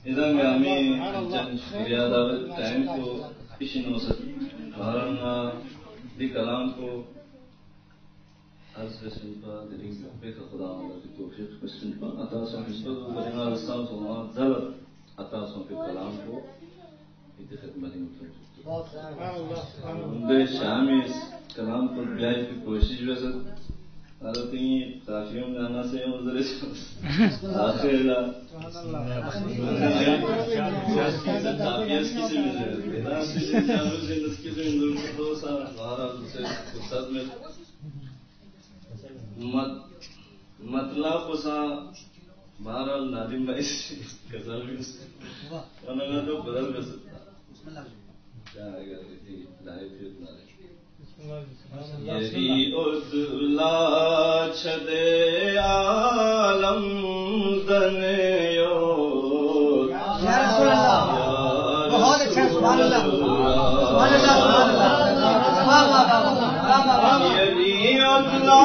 إذا kami شکریہ ادا ٹائم کو پیش نہ بھارنا دی کلام کو عرض رسول پا دلی بے خدا کی توفیق رسول پا عطا سو حسب بنا رسال سو زل عطا سو کے کلام کو کی خدمت میں بے شامل کلام کو بیائی کی کوشش ویسے حالتی کافیوں میں آنا سے مزرے آخر کافیس کسی میں مطلب سا بہرحال نادم بھائی غزل بھی تو بدل کر سکتا کیا یہی ادلا چھدے عالم دنیو بہت اچھا سبحان اللہ یہی ادلا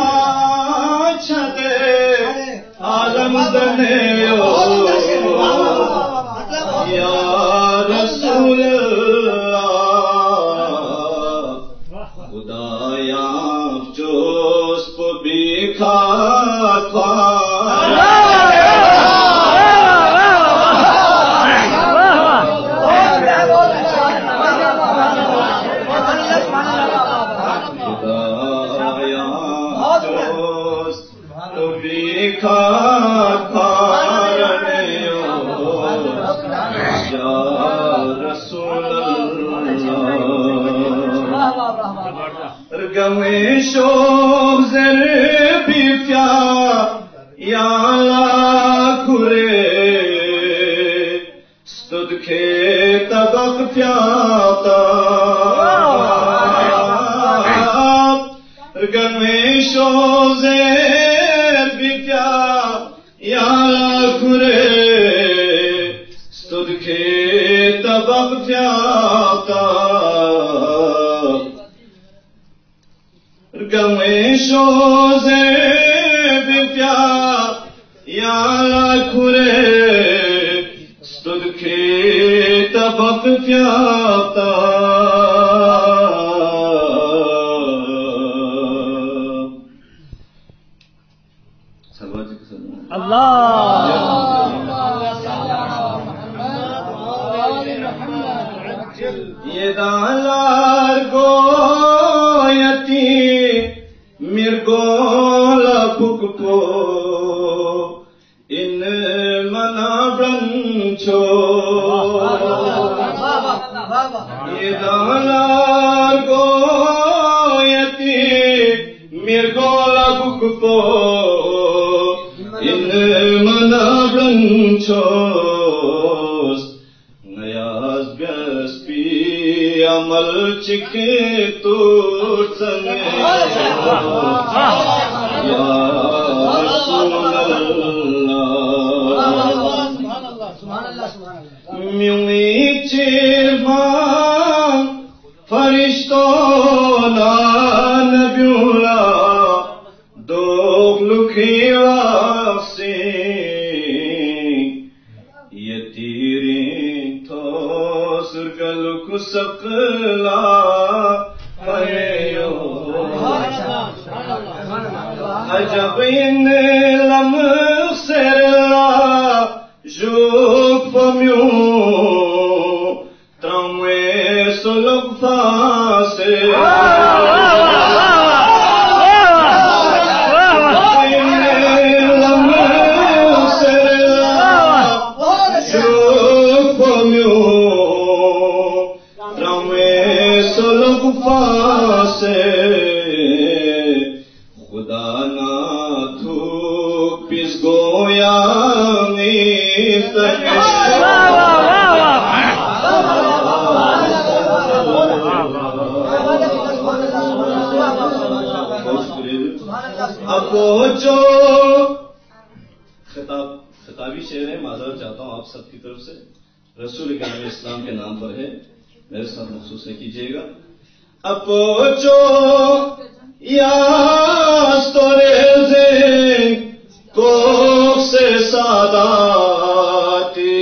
چھدے عالم دنیو یا رسول خطابی شعر ہے، معذرت چاہتا ہوں آپ سب کی طرف سے، رسول کریم اسلام کے نام پر ہے، میرے ساتھ مخصوص ہے کیجیے گا. اپوچو یا استورے کو سے ساداتی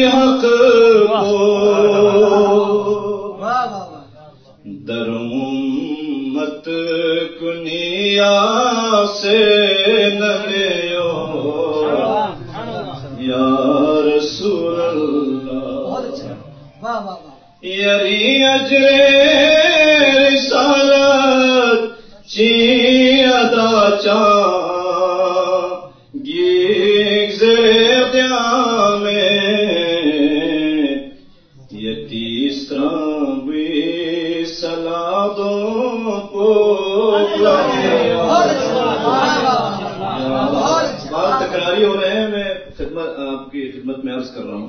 حق کو در امت کنیا سے نلیو یا رسول اللہ یری اجر رسالت چی ادا چاہ گیگ زیر قیام یہ تیسرا بھی سلادوں کو بات تکراری ہو رہے ہیں. میں آپ کی خدمت میں عرض کر رہا ہوں.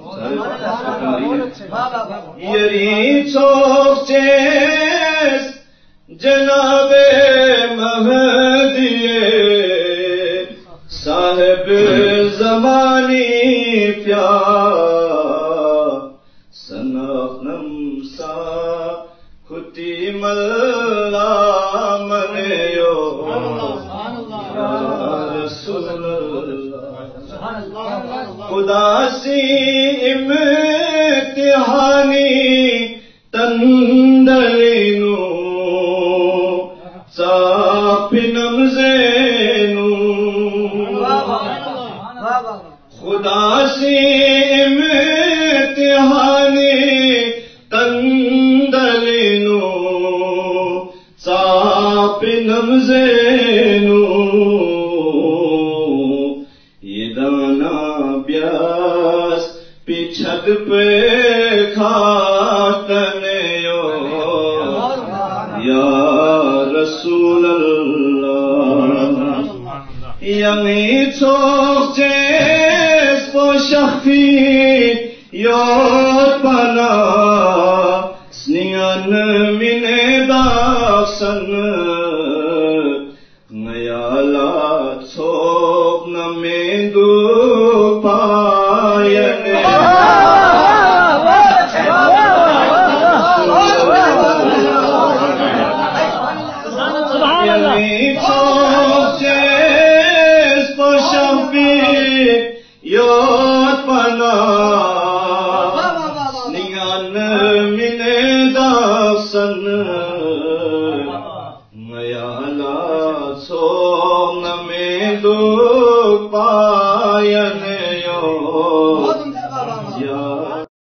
یری چوک چیز جناب مہدی صاحب زمانی پیار سنخنم سا کھتی ملا منیو رسول اللہ خدا سی امتحانی تندلینو ساپنم زینو خدا سی امتحانی تندلینو ساپنم زینو یہ دانا بیاس پیچھد پہ کھاتنیو یا رسول اللہ یمی چوک چیز پو شخفی یود پنا سنیان من داخسن نیالا چوک نمیندو پاین یمی چوک چیز پو شخفی یود پنا سنیان من داخسن